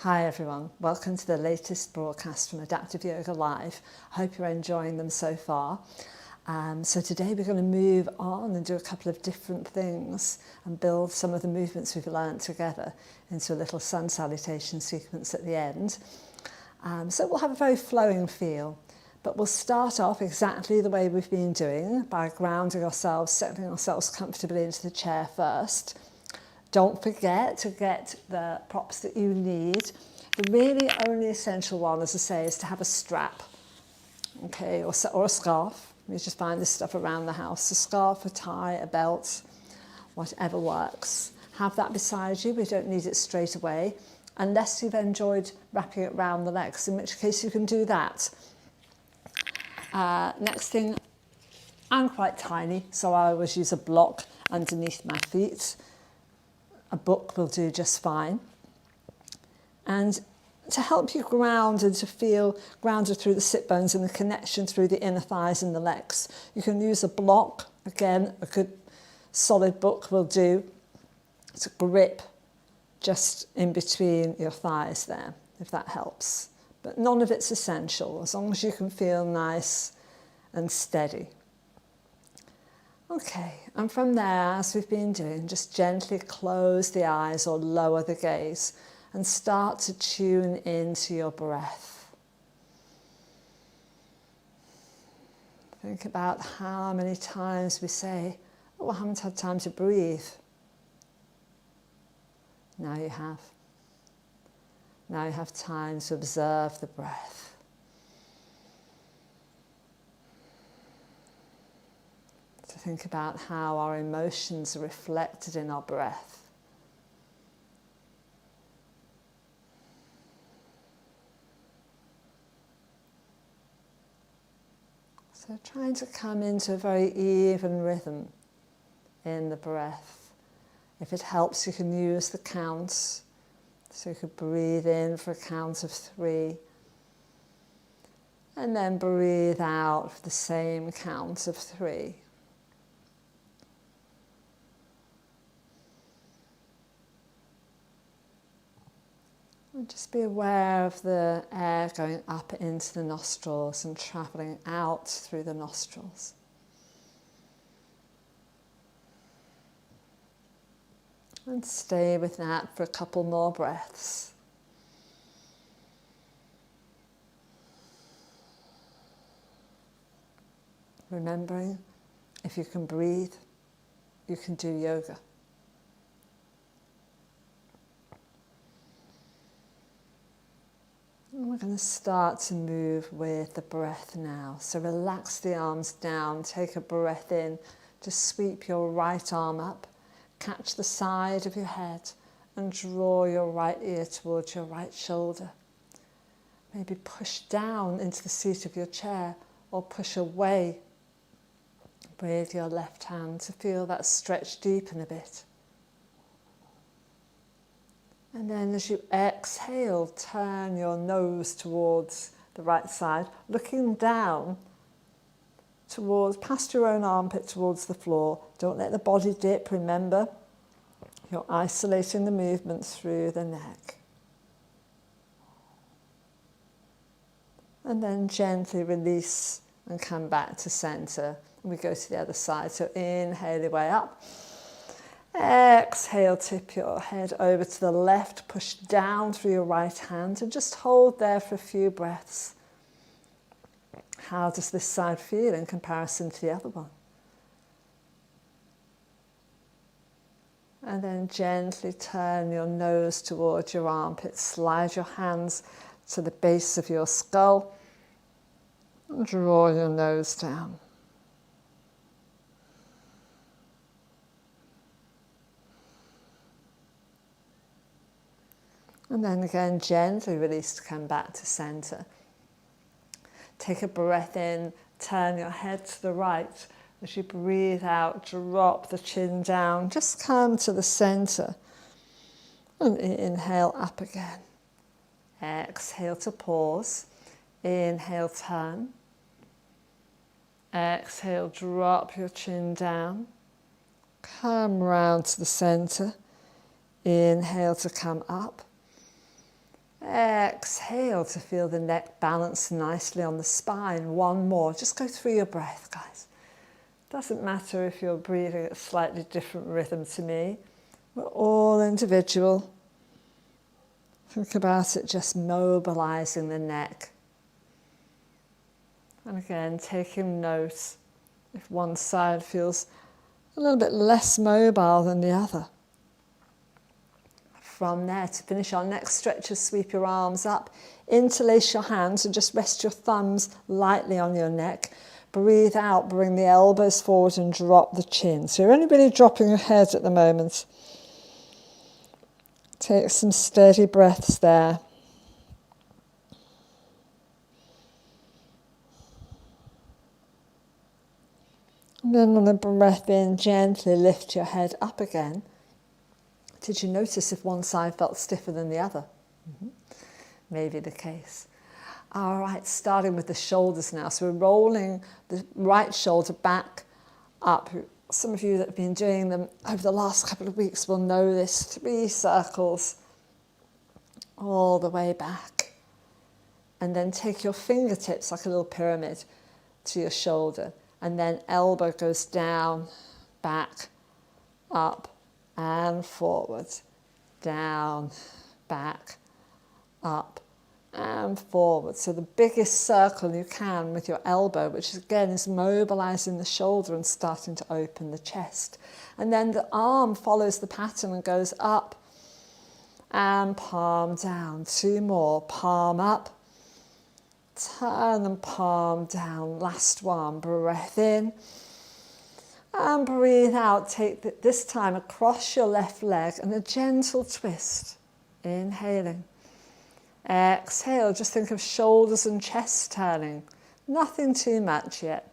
Hi everyone, welcome to the latest broadcast from Adaptive Yoga Live. I hope you're enjoying them so far. So today we're going to move on and do a couple of different things and build some of the movements we've learned together into a little sun salutation sequence at the end. So we'll have a very flowing feel, but we'll start off exactly the way we've been doing by grounding ourselves, settling ourselves comfortably into the chair first. Don't forget to get the props that you need. The really only essential one, as I say, is to have a strap, okay, or a scarf. You just find this stuff around the house. A scarf, a tie, a belt, whatever works. Have that beside you. We don't need it straight away, unless you've enjoyed wrapping it around the legs, in which case you can do that. Next thing, I'm quite tiny, so I always use a block underneath my feet. A book will do just fine. And to help you ground and to feel grounded through the sit bones and the connection through the inner thighs and the legs, you can use a block. Again, a good solid book will do. It's a grip just in between your thighs there, if that helps. But none of it's essential, as long as you can feel nice and steady. Okay, and from there, as we've been doing, just gently close the eyes or lower the gaze and start to tune into your breath. Think about how many times we say, oh, I haven't had time to breathe. Now you have. Now you have time to observe the breath. To think about how our emotions are reflected in our breath. So trying to come into a very even rhythm in the breath. If it helps, you can use the counts. So you could breathe in for a count of 3. And then breathe out for the same count of 3. And just be aware of the air going up into the nostrils and travelling out through the nostrils. And stay with that for a couple more breaths. Remembering, if you can breathe, you can do yoga. And we're going to start to move with the breath now. So relax the arms down, take a breath in, just sweep your right arm up, catch the side of your head and draw your right ear towards your right shoulder. Maybe push down into the seat of your chair or push away with your left hand to feel that stretch deepen a bit. And then as you exhale, turn your nose towards the right side, looking down towards, past your own armpit towards the floor. Don't let the body dip, remember. You're isolating the movement through the neck. And then gently release and come back to center. And we go to the other side. So inhale your way up. Exhale, tip your head over to the left, push down through your right hand and just hold there for a few breaths. How does this side feel in comparison to the other one? And then gently turn your nose towards your armpit, slide your hands to the base of your skull and draw your nose down. And then again, gently release to come back to center. Take a breath in, turn your head to the right. As you breathe out, drop the chin down, just come to the center. And inhale up again. Exhale to pause. Inhale, turn. Exhale, drop your chin down. Come round to the center. Inhale to come up. Exhale to feel the neck balance nicely on the spine. One more. Just go through your breath, guys. Doesn't matter if you're breathing at a slightly different rhythm to me. We're all individual. Think about it just mobilizing the neck. And again, taking note if one side feels a little bit less mobile than the other. From there, to finish our next stretches, sweep your arms up, interlace your hands and just rest your thumbs lightly on your neck. Breathe out, bring the elbows forward and drop the chin. So you're only really dropping your head at the moment. Take some steady breaths there. And then on the breath in, gently lift your head up again. Did you notice if one side felt stiffer than the other? Maybe the case. All right, starting with the shoulders now. So we're rolling the right shoulder back up. Some of you that have been doing them over the last couple of weeks will know this. 3 circles all the way back. And then take your fingertips like a little pyramid to your shoulder. And then elbow goes down, back, up, and forward, down, back, up, and forward. So the biggest circle you can with your elbow, which again is mobilizing the shoulder and starting to open the chest. And then the arm follows the pattern and goes up and palm down. 2 more, palm up, turn and palm down. Last one, breath in. And breathe out, take it this time across your left leg and a gentle twist. Inhaling. Exhale, just think of shoulders and chest turning. Nothing too much yet.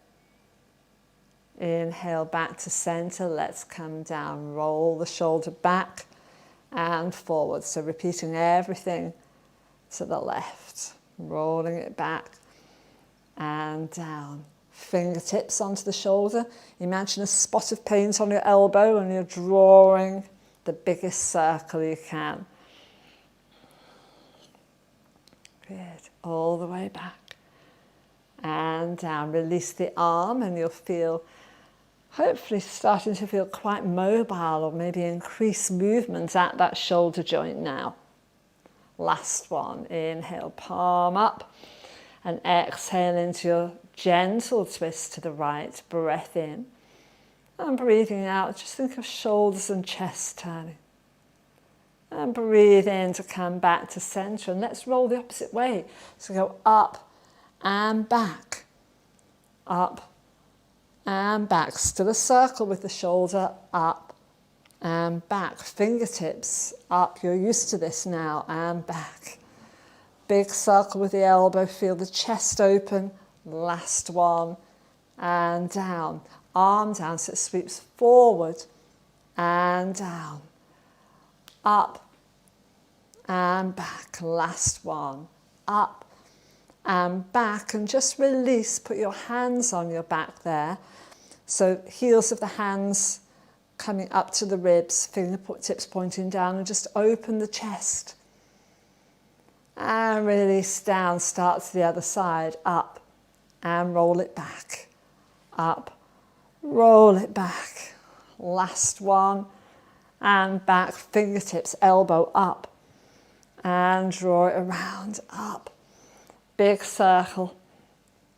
Inhale back to center, let's come down. Roll the shoulder back and forward. So repeating everything to the left. Rolling it back and down. Fingertips onto the shoulder. Imagine a spot of paint on your elbow and you're drawing the biggest circle you can. Good. All the way back and down. Release the arm and you'll feel, hopefully starting to feel quite mobile or maybe increase movement at that shoulder joint now. Last one. Inhale, palm up and exhale into your gentle twist to the right. Breath in and breathing out. Just think of shoulders and chest turning. And breathe in to come back to center. And let's roll the opposite way. So go up and back. Up and back. Still a circle with the shoulder. Up and back. Fingertips up. You're used to this now. And back. Big circle with the elbow. Feel the chest open. Last one. And down. Arm down so it sweeps forward and down. Up and back. Last one. Up and back. And just release. Put your hands on your back there. So heels of the hands coming up to the ribs. Fingertips pointing down. And just open the chest. And release down. Start to the other side. Up and roll it back. Up. Roll it back. Last one. And back. Fingertips, elbow up. And draw it around. Up. Big circle.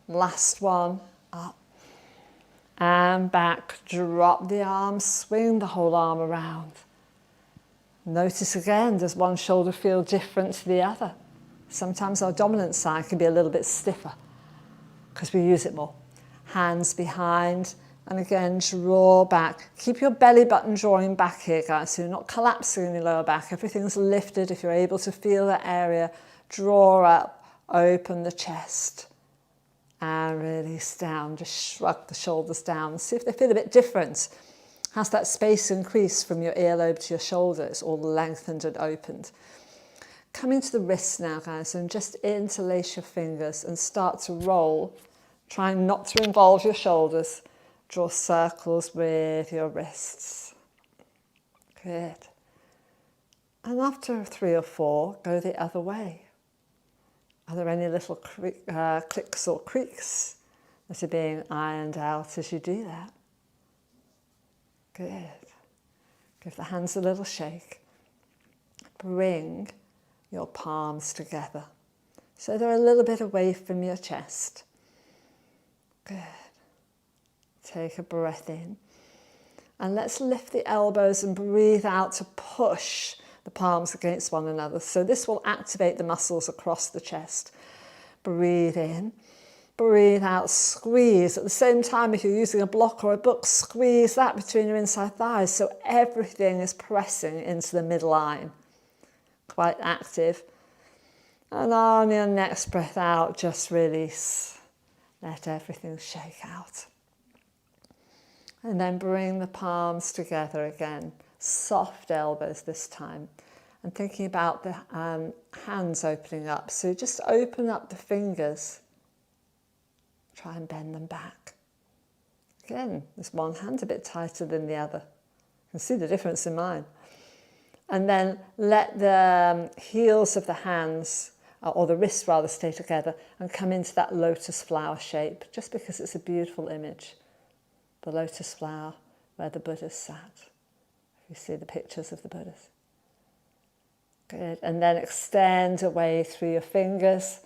Last one. Up. And back. Drop the arm. Swing the whole arm around. Notice again, does one shoulder feel different to the other? Sometimes our dominant side can be a little bit stiffer because we use it more. Hands behind. And again, draw back. Keep your belly button drawing back here, guys, so you're not collapsing in your lower back. Everything's lifted. If you're able to feel that area, draw up, open the chest, and release down. Just shrug the shoulders down. See if they feel a bit different. Has that space increased from your earlobe to your shoulder? It's all lengthened and opened. Coming to the wrists now, guys, and just interlace your fingers and start to roll. Trying not to involve your shoulders. Draw circles with your wrists. Good. And after 3 or 4, go the other way. Are there any little clicks or creaks that are being ironed out as you do that? Good. Give the hands a little shake. Bring your palms together so they're a little bit away from your chest. Good. Take a breath in. And let's lift the elbows and breathe out to push the palms against one another. So this will activate the muscles across the chest. Breathe in. Breathe out, squeeze. At the same time, if you're using a block or a book, squeeze that between your inside thighs so everything is pressing into the midline. Quite active. And on your next breath out, just release. Let everything shake out. And then bring the palms together again. Soft elbows this time. And thinking about the hands opening up. So just open up the fingers. Try and bend them back. Again, this one hand a bit tighter than the other. You can see the difference in mine. And then let the heels of the hands, or the wrists rather, stay together and come into that lotus flower shape, just because it's a beautiful image. The lotus flower where the Buddha sat. You see the pictures of the Buddhas. Good. And then extend away through your fingers.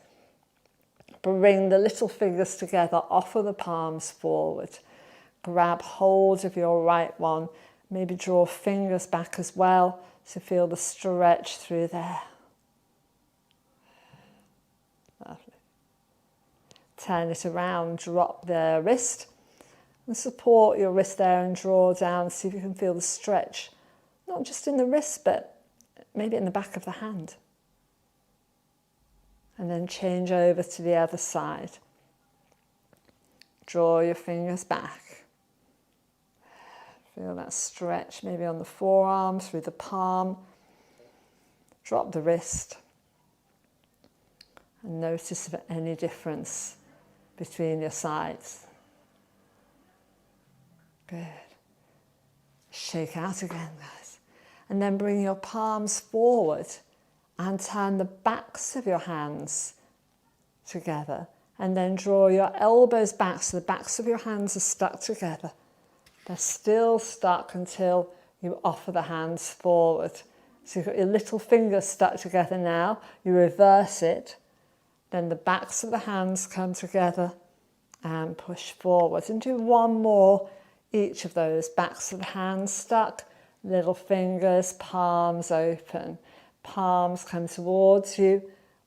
Bring the little fingers together, offer the palms forward. Grab hold of your right one. Maybe draw fingers back as well, so feel the stretch through there. Lovely. Turn it around, drop the wrist. And support your wrist there and draw down, see if you can feel the stretch. Not just in the wrist, but maybe in the back of the hand. And then change over to the other side. Draw your fingers back. Feel that stretch maybe on the forearm, through the palm. Drop the wrist. And notice if any difference between your sides. Good. Shake out again, guys. And then bring your palms forward and turn the backs of your hands together. And then draw your elbows back so the backs of your hands are stuck together. They're still stuck until you offer the hands forward. So you've got your little fingers stuck together now. You reverse it. Then the backs of the hands come together and push forward. And do one more. Each of those, backs of the hands stuck, little fingers, palms open. Palms come towards you,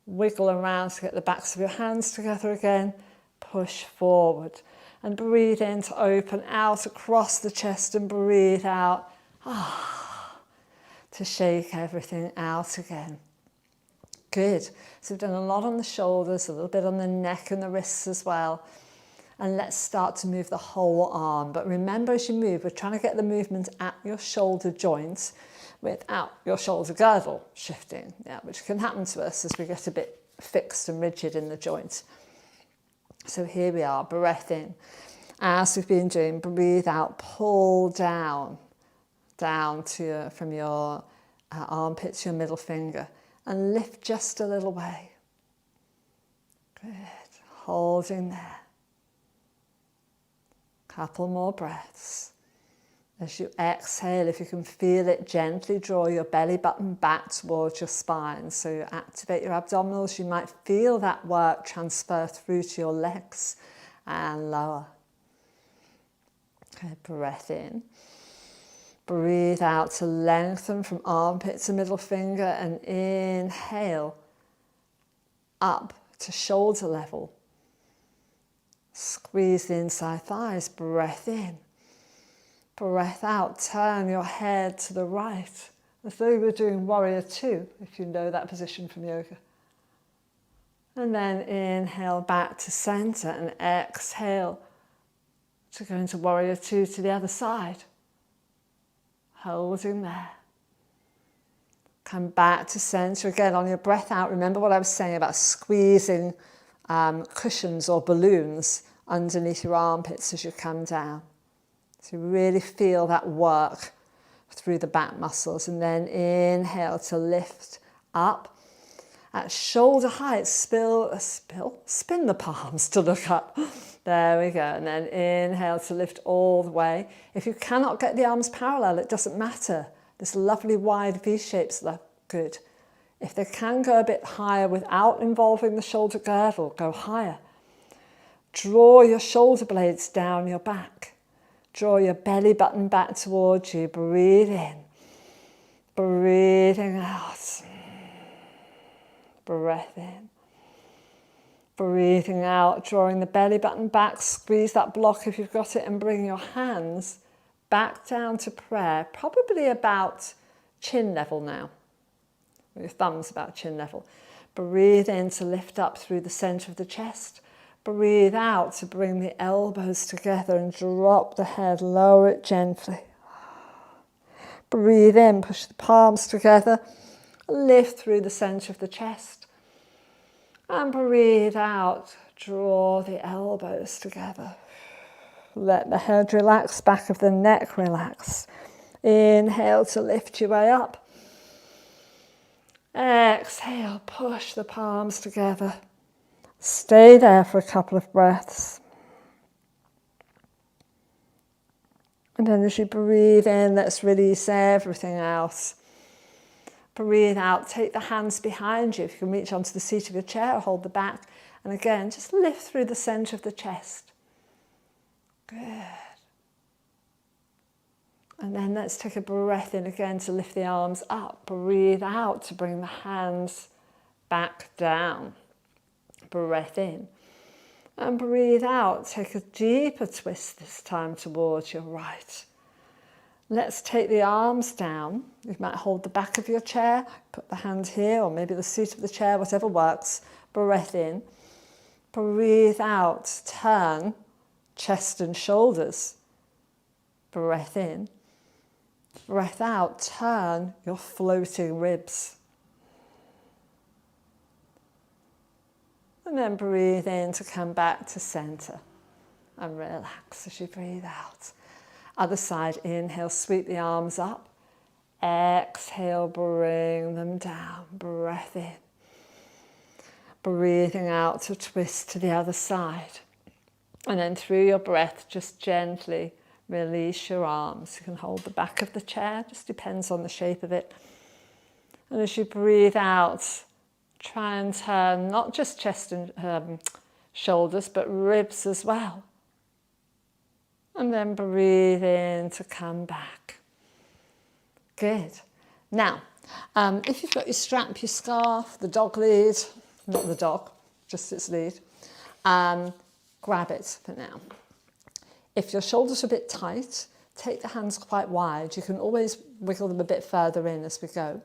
wiggle around to get the backs of your hands together again, push forward. And breathe in to open out across the chest and breathe out to shake everything out again. Good. So we've done a lot on the shoulders, a little bit on the neck and the wrists as well. And let's start to move the whole arm. But remember, as you move, we're trying to get the movement at your shoulder joints without your shoulder girdle shifting, which can happen to us as we get a bit fixed and rigid in the joints. So here we are, breath in. As we've been doing, breathe out, pull down to from your armpit to your middle finger, and lift just a little way. Good, holding there. Couple more breaths. As you exhale, if you can feel it, gently draw your belly button back towards your spine. So you activate your abdominals. You might feel that work transfer through to your legs and lower. Okay, breath in. Breathe out to lengthen from armpit to middle finger, and inhale up to shoulder level. Squeeze the inside thighs, breath in. Breath out, turn your head to the right, as though we're doing warrior two, if you know that position from yoga. And then inhale back to center and exhale to go into warrior two to the other side. Holding there. Come back to center again on your breath out. Remember what I was saying about squeezing cushions or balloons underneath your armpits as you come down. So you really feel that work through the back muscles. And then inhale to lift up At shoulder height, spin the palms to look up. There we go. And then inhale to lift all the way. If you cannot get the arms parallel, it doesn't matter. This lovely wide V shapes look good. If they can go a bit higher without involving the shoulder girdle, go higher. Draw your shoulder blades down your back. Draw your belly button back towards you. Breathe in. Breathing out. Breath in. Breathing out, drawing the belly button back. Squeeze that block if you've got it and bring your hands back down to prayer. Probably about chin level now. Your thumbs about chin level. Breathe in to lift up through the center of the chest. Breathe out to bring the elbows together and drop the head, lower it gently. Breathe in, push the palms together, lift through the center of the chest. And breathe out, draw the elbows together. Let the head relax, back of the neck relax. Inhale to lift your way up. Exhale, push the palms together. Stay there for a couple of breaths. And then as you breathe in, let's release everything else. Breathe out, take the hands behind you. If you can reach onto the seat of your chair or hold the back. And again, just lift through the center of the chest. Good. And then let's take a breath in again to lift the arms up. Breathe out to bring the hands back down. Breath in. And breathe out. Take a deeper twist this time towards your right. Let's take the arms down. You might hold the back of your chair, put the hand here, or maybe the seat of the chair, whatever works. Breath in. Breathe out. Turn chest and shoulders. Breath in. Breath out. Turn your floating ribs. And then breathe in to come back to center. And relax as you breathe out. Other side, inhale, sweep the arms up. Exhale, bring them down. Breath in. Breathing out to twist to the other side. And then through your breath, just gently release your arms. You can hold the back of the chair, just depends on the shape of it. And as you breathe out, try and turn not just chest and shoulders, but ribs as well. And then breathe in to come back. Good. Now, if you've got your strap, your scarf, the dog lead, not the dog, just its lead, grab it for now. If your shoulders are a bit tight, take the hands quite wide. You can always wiggle them a bit further in as we go.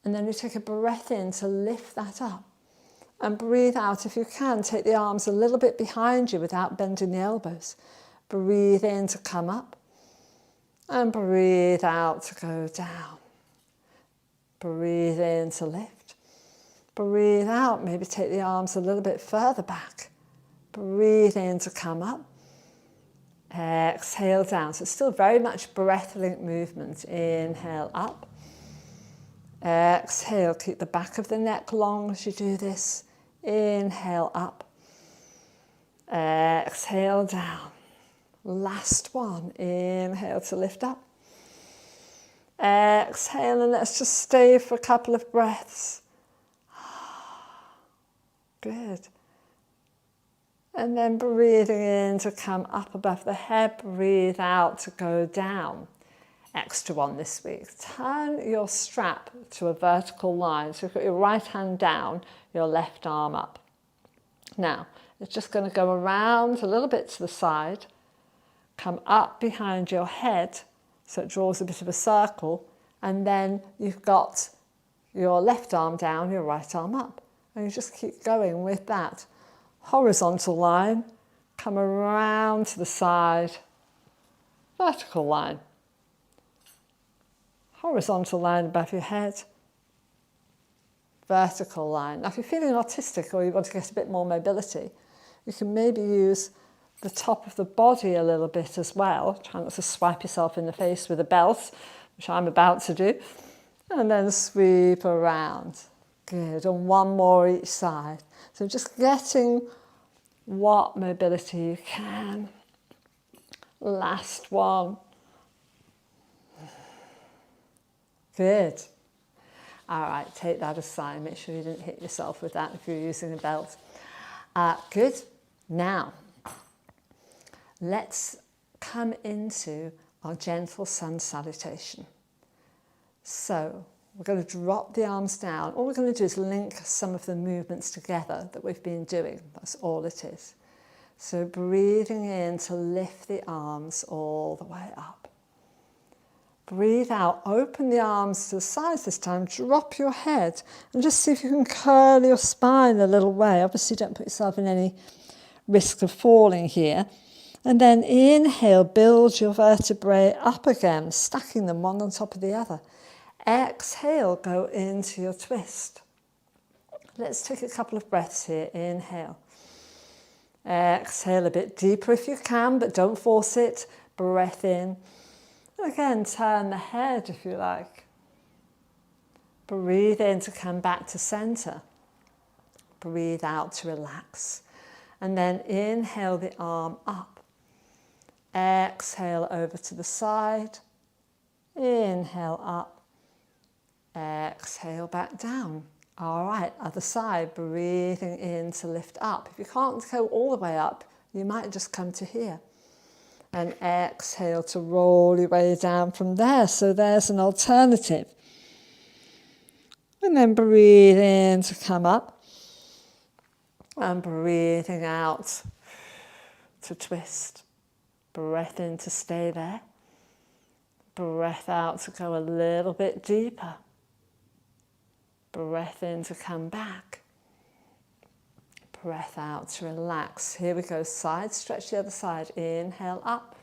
And then you take a breath in to lift that up. And breathe out, if you can, take the arms a little bit behind you without bending the elbows. Breathe in to come up. And breathe out to go down. Breathe in to lift. Breathe out, maybe take the arms a little bit further back. Breathe in to come up. Exhale down. So it's still very much breath-linked movement. Inhale up. Exhale, keep the back of the neck long as you do this. Inhale up. Exhale down. Last one. Inhale to lift up. Exhale, and let's just stay for a couple of breaths. Good. And then breathing in to come up above the head. Breathe out to go down. Extra one this week. Turn your strap to a vertical line. So you've got your right hand down, your left arm up. Now, it's just going to go around a little bit to the side, come up behind your head, so it draws a bit of a circle, and then you've got your left arm down, your right arm up. And you just keep going with that. Horizontal line, come around to the side, vertical line. Horizontal line above your head, vertical line. Now if you're feeling autistic or you want to get a bit more mobility, you can maybe use the top of the body a little bit as well. Try not to swipe yourself in the face with a belt, which I'm about to do. And then sweep around. Good, and one more each side. So just getting what mobility you can. Last one. Good. All right, take that aside. Make sure you didn't hit yourself with that if you're using a belt. Good. Now, let's come into our gentle sun salutation. So, we're going to drop the arms down. All we're going to do is link some of the movements together that we've been doing. That's all it is. So breathing in to lift the arms all the way up. Breathe out, open the arms to the sides this time, drop your head and just see if you can curl your spine a little way. Obviously don't put yourself in any risk of falling here. And then inhale, build your vertebrae up again, stacking them one on top of the other. Exhale, go into your twist. Let's take a couple of breaths here. Inhale. Exhale a bit deeper if you can, but don't force it. Breath in. And again, turn the head if you like. Breathe in to come back to center. Breathe out to relax. And then inhale the arm up. Exhale over to the side. Inhale up. Exhale back down. All right, other side, breathing in to lift up. If you can't go all the way up, you might just come to here. And exhale to roll your way down from there. So there's an alternative. And then breathe in to come up. And breathing out to twist. Breath in to stay there. Breath out to go a little bit deeper. Breath in to come back. Breath out to relax. Here we go. Side stretch the other side. Inhale up.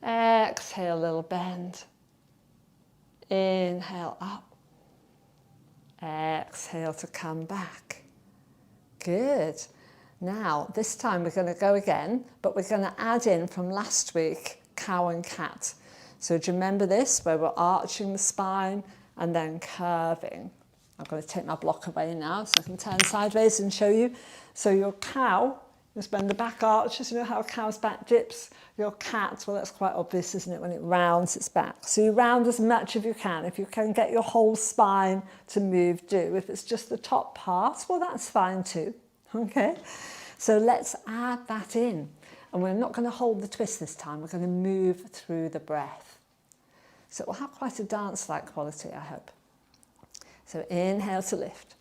Exhale, little bend. Inhale up. Exhale to come back. Good. Now, this time we're going to go again, but we're going to add in from last week, cow and cat. So do you remember this, where we're arching the spine and then curving? I'm going to take my block away now so I can turn sideways and show you. So your cow is when the back arches, you know how a cow's back dips? Your cat, well, that's quite obvious, isn't it, when it rounds its back. So you round as much as you can. If you can get your whole spine to move, do. If it's just the top part, well, that's fine too. Okay? So let's add that in. And we're not going to hold the twist this time. We're going to move through the breath. So it will have quite a dance-like quality, I hope. So inhale to lift.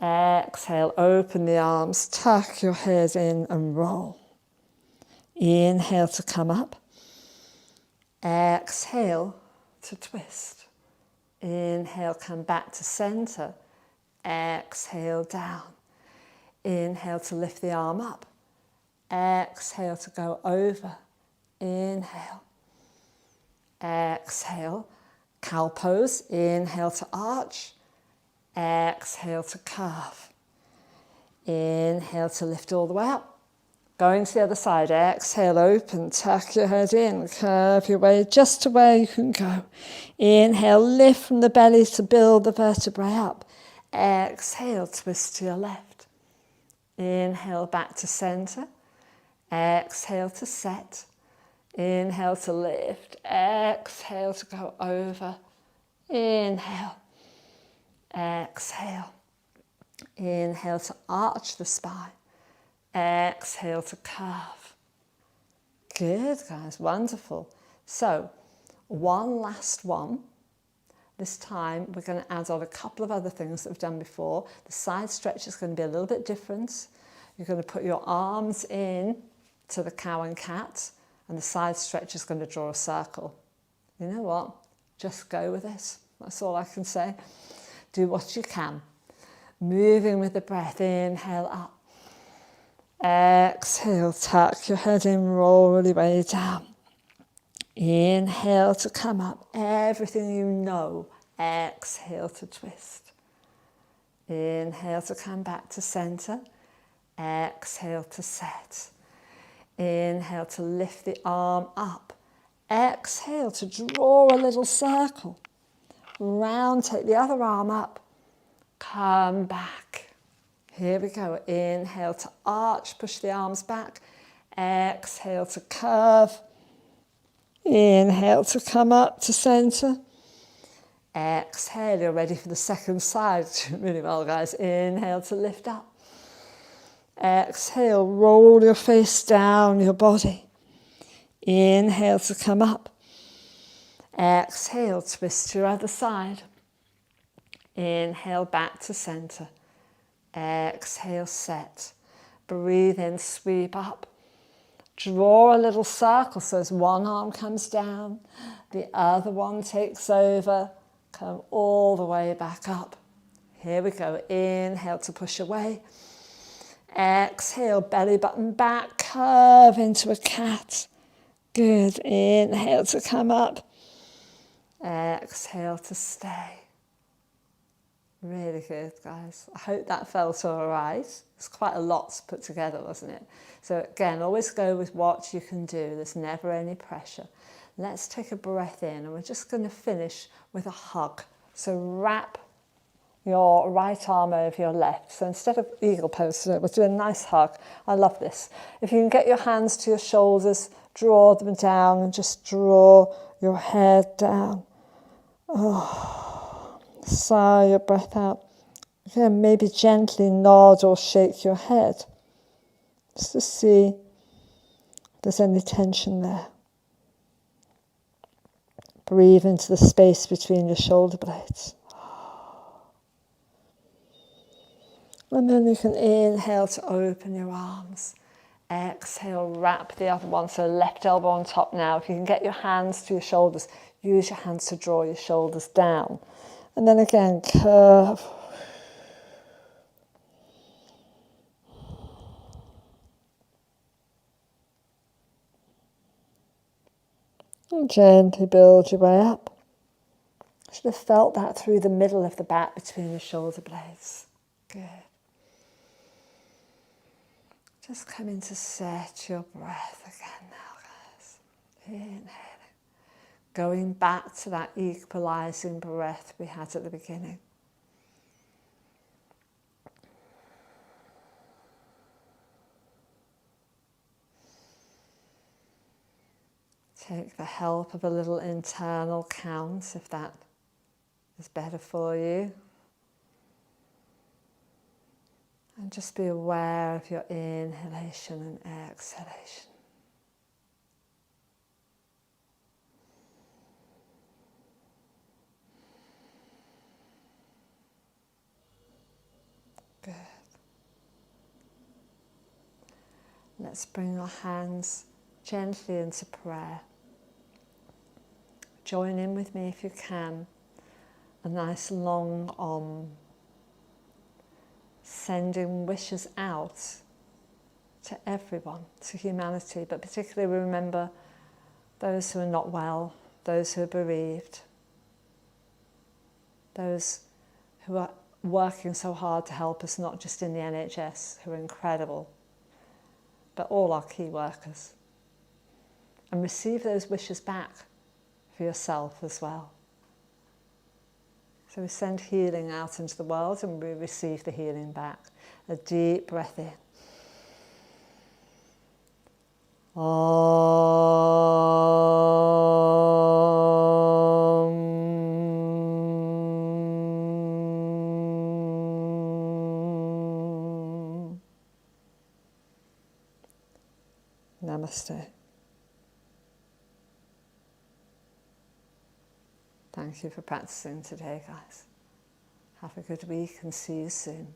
Exhale, open the arms, tuck your head in and roll. Inhale to come up. Exhale to twist. Inhale, come back to center. Exhale, down. Inhale to lift the arm up. Exhale to go over. Inhale. Exhale. Cow pose, inhale to arch, exhale to curve. Inhale to lift all the way up. Going to the other side, exhale, open, tuck your head in, curve your way just to where you can go. Inhale, lift from the belly to build the vertebrae up. Exhale, twist to your left. Inhale, back to center. Exhale to set. Inhale to lift, exhale to go over, inhale, exhale, inhale to arch the spine, exhale to curve. Good, guys, wonderful. So, one last one. This time we're going to add on a couple of other things that we've done before. The side stretch is going to be a little bit different. You're going to put your arms in to the cow and cat. And the side stretch is going to draw a circle. You know what? Just go with this. That's all I can say. Do what you can. Moving with the breath. Inhale up. Exhale, tuck your head in, roll your way down. Inhale to come up. Everything you know. Exhale to twist. Inhale to come back to center. Exhale to set. Inhale to lift the arm up. Exhale to draw a little circle. Round, take the other arm up. come back. Here we go. Inhale to arch, push the arms back. Exhale to curve. Inhale to come up to center. Exhale, you're ready for the second side. Really well, guys. Inhale to lift up. Exhale, roll your face down your body. Inhale to come up. Exhale, twist to your other side. Inhale, back to center. Exhale, set. Breathe in, sweep up. Draw a little circle so as one arm comes down, the other one takes over. Come all the way back up. Here we go. Inhale to push away. Exhale, belly button back, curve into a cat. Good. Inhale to come up. Exhale to stay. Really good, guys. I hope that felt all right. It's quite a lot to put together, wasn't it? So again, always go with what you can do. There's never any pressure. Let's take a breath in, and we're just going to finish with a hug. So wrap your right arm over your left. So instead of eagle pose, we'll do a nice hug. I love this. If you can get your hands to your shoulders, draw them down and just draw your head down. Oh, sigh your breath out. Again, maybe gently nod or shake your head, just to see if there's any tension there. Breathe into the space between your shoulder blades. And then you can inhale to open your arms. Exhale, wrap the other one, so left elbow on top now. If you can get your hands to your shoulders, use your hands to draw your shoulders down. And then again, curve. And gently build your way up. Should have felt that through the middle of the back between the shoulder blades. Good. Just coming to set your breath again now, guys. Inhaling. Going back to that equalizing breath we had at the beginning. Take the help of a little internal count if that is better for you. And just be aware of your inhalation and exhalation. Good. Let's bring our hands gently into prayer. Join in with me if you can. A nice long Om. Sending wishes out to everyone, to humanity, but particularly remember those who are not well, those who are bereaved, those who are working so hard to help us, not just in the NHS, who are incredible, but all our key workers. And receive those wishes back for yourself as well. So we send healing out into the world and we receive the healing back. A deep breath in. Namaste. Thank you for practicing today, guys. Have a good week and see you soon.